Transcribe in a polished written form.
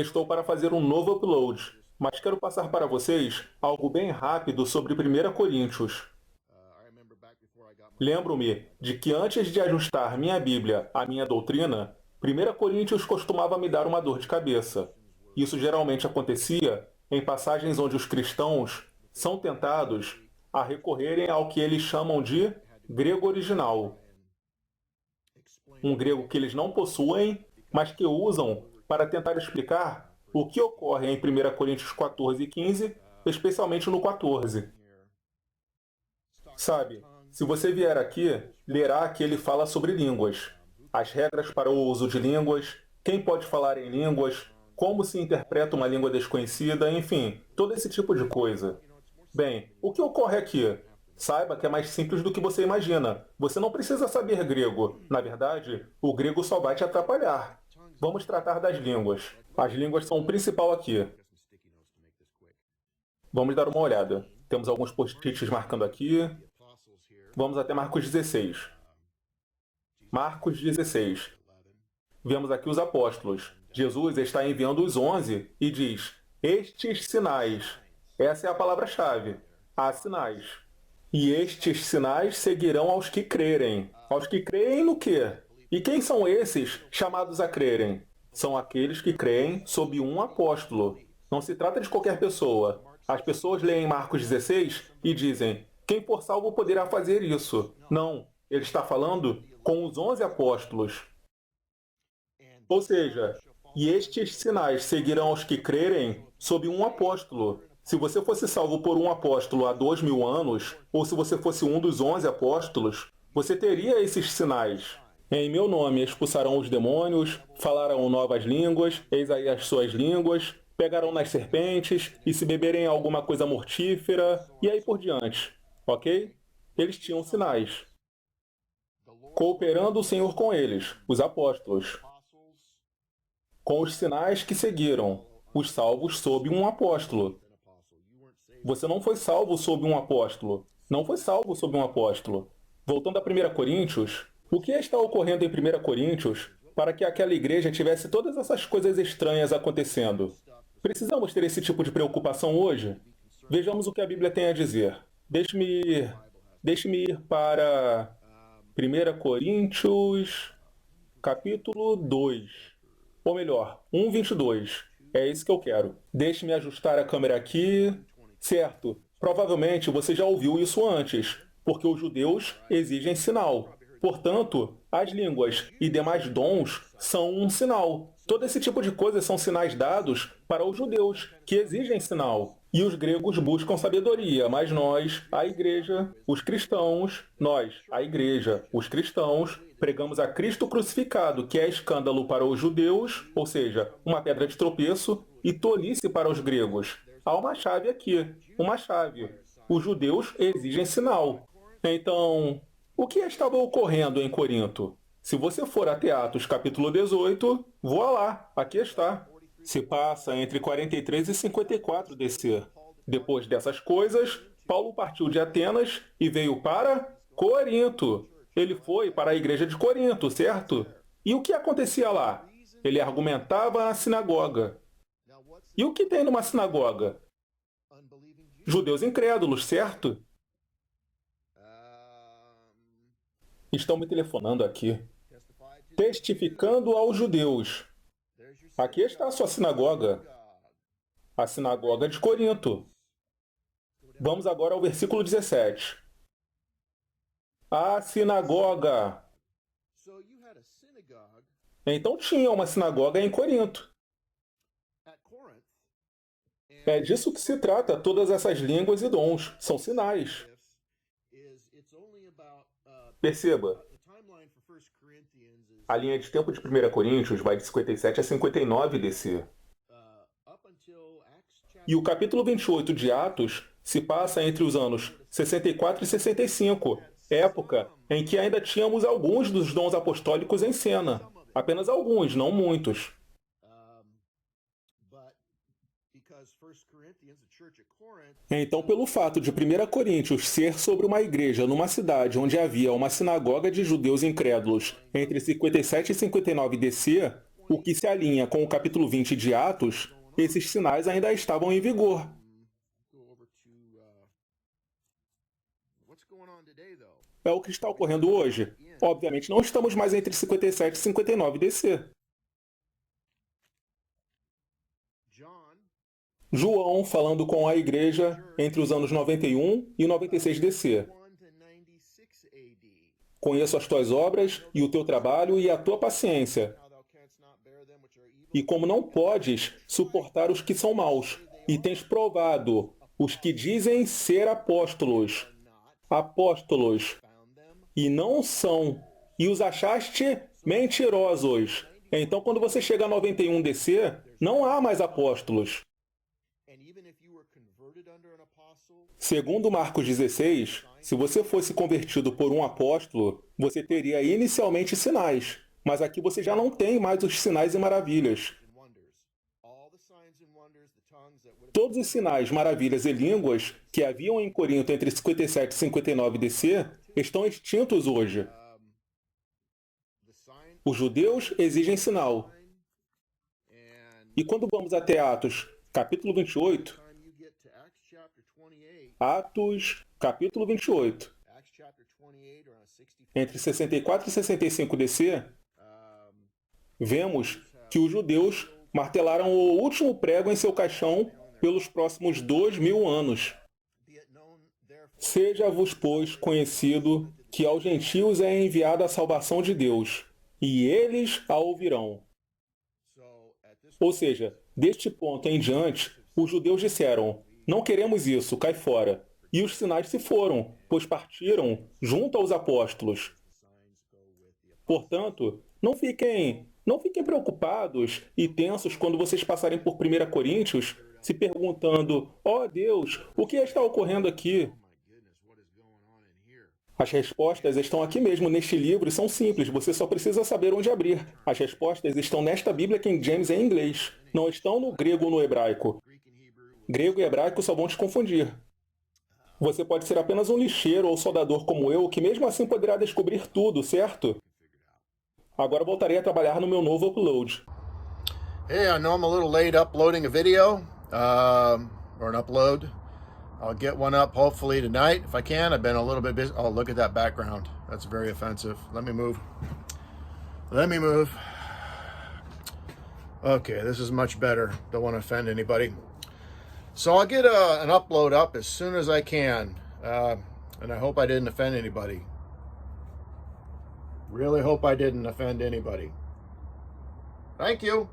Estou para fazer um novo upload, mas quero passar para vocês algo bem rápido sobre 1 Coríntios. Lembro-me de que antes de ajustar minha Bíblia à minha doutrina, 1 Coríntios costumava me dar uma dor de cabeça. Isso geralmente acontecia em passagens onde os cristãos são tentados a recorrerem ao que eles chamam de grego original, um grego que eles não possuem, mas que usam para tentar explicar o que ocorre em 1 Coríntios 14 e 15, especialmente no 14. Sabe, se você vier aqui, lerá que ele fala sobre línguas, as regras para o uso de línguas, quem pode falar em línguas, como se interpreta uma língua desconhecida, enfim, todo esse tipo de coisa. Bem, o que ocorre aqui? Saiba que é mais simples do que você imagina. Você não precisa saber grego. Na verdade, o grego só vai te atrapalhar. Vamos tratar das línguas. As línguas são o principal aqui. Vamos dar uma olhada. Temos alguns post-its marcando aqui. Vamos até Marcos 16. Marcos 16. Vemos aqui os apóstolos. Jesus está enviando os 11 e diz: estes sinais. Essa é a palavra-chave. Há sinais. E estes sinais seguirão aos que crerem. Aos que creem no quê? E quem são esses chamados a crerem? São aqueles que creem sob um apóstolo. Não se trata de qualquer pessoa. As pessoas leem Marcos 16 e dizem: quem for salvo poderá fazer isso. Não, ele está falando com os 11 apóstolos. Ou seja, e estes sinais seguirão aos que crerem sob um apóstolo. Se você fosse salvo por um apóstolo há 2000 anos, ou se você fosse um dos 11 apóstolos, você teria esses sinais. Em meu nome expulsarão os demônios, falarão novas línguas, eis aí as suas línguas, pegarão nas serpentes, e se beberem alguma coisa mortífera, e aí por diante. Ok? Eles tinham sinais. Cooperando o Senhor com eles, os apóstolos, com os sinais que seguiram, os salvos sob um apóstolo. Você não foi salvo sob um apóstolo. Não foi salvo sob um apóstolo. Voltando a 1 Coríntios, o que está ocorrendo em 1 Coríntios para que aquela igreja tivesse todas essas coisas estranhas acontecendo? Precisamos ter esse tipo de preocupação hoje? Vejamos o que a Bíblia tem a dizer. Deixe-me ir para 1 Coríntios, capítulo 2. Ou melhor, 1:22. É isso que eu quero. Deixe-me ajustar a câmera aqui. Certo, provavelmente você já ouviu isso antes, porque os judeus exigem sinal. Portanto, as línguas e demais dons são um sinal. Todo esse tipo de coisa são sinais dados para os judeus, que exigem sinal. E os gregos buscam sabedoria, mas nós, a igreja, os cristãos, os cristãos, pregamos a Cristo crucificado, que é escândalo para os judeus, ou seja, uma pedra de tropeço, e tolice para os gregos. Há uma chave aqui, uma chave. Os judeus exigem sinal. Então, o que estava ocorrendo em Corinto? Se você for até Atos capítulo 18, voa lá, aqui está. Se passa entre 43 e 54 DC. Depois dessas coisas, Paulo partiu de Atenas e veio para Corinto. Ele foi para a igreja de Corinto, certo? E o que acontecia lá? Ele argumentava na sinagoga. E o que tem numa sinagoga? Judeus incrédulos, certo? Estão me telefonando aqui. Testificando aos judeus. Aqui está a sua sinagoga. A sinagoga de Corinto. Vamos agora ao versículo 17. A sinagoga. Então tinha uma sinagoga em Corinto. É disso que se trata todas essas línguas e dons. São sinais. Perceba, a linha de tempo de 1 Coríntios vai de 57 a 59 DC. E o capítulo 28 de Atos se passa entre os anos 64 e 65, época em que ainda tínhamos alguns dos dons apostólicos em cena. Apenas alguns, não muitos. Então, pelo fato de 1 Coríntios ser sobre uma igreja numa cidade onde havia uma sinagoga de judeus incrédulos entre 57 e 59 DC, o que se alinha com o capítulo 20 de Atos, esses sinais ainda estavam em vigor. É o que está ocorrendo hoje. Obviamente, não estamos mais entre 57 e 59 DC. João falando com a igreja entre os anos 91 e 96 DC. Conheço as tuas obras e o teu trabalho e a tua paciência. E como não podes suportar os que são maus, e tens provado os que dizem ser apóstolos, e não são, e os achaste mentirosos. Então, quando você chega a 91 DC, não há mais apóstolos. Segundo Marcos 16, se você fosse convertido por um apóstolo, você teria inicialmente sinais, mas aqui você já não tem mais os sinais e maravilhas. Todos os sinais, maravilhas e línguas que haviam em Corinto entre 57 e 59 DC estão extintos hoje. Os judeus exigem sinal. E quando vamos até Atos, capítulo 28, Atos, capítulo 28, entre 64 e 65 DC, vemos que os judeus martelaram o último prego em seu caixão pelos próximos 2000 anos. Seja-vos, pois, conhecido que aos gentios é enviada a salvação de Deus, e eles a ouvirão. Ou seja, deste ponto em diante, os judeus disseram: não queremos isso, cai fora. E os sinais se foram, pois partiram junto aos apóstolos. Portanto, não fiquem preocupados e tensos quando vocês passarem por 1 Coríntios, se perguntando: ó Deus, o que está ocorrendo aqui? As respostas estão aqui mesmo neste livro e são simples, você só precisa saber onde abrir. As respostas estão nesta Bíblia King James em inglês, não estão no grego ou no hebraico. Grego e hebraico só vão te confundir. Você pode ser apenas um lixeiro ou soldador como eu, que mesmo assim poderá descobrir tudo, certo? Agora voltarei a trabalhar no meu novo upload. Hey, I know I'm a little late uploading a video, or an upload. I'll get one up hopefully tonight if I can. I've been a little bit busy. Oh, look at that background. That's very offensive. Let me move. Okay, this is much better. Don't want to offend anybody. So I'll get an upload up as soon as I can. And I hope I didn't offend anybody. Really hope I didn't offend anybody. Thank you.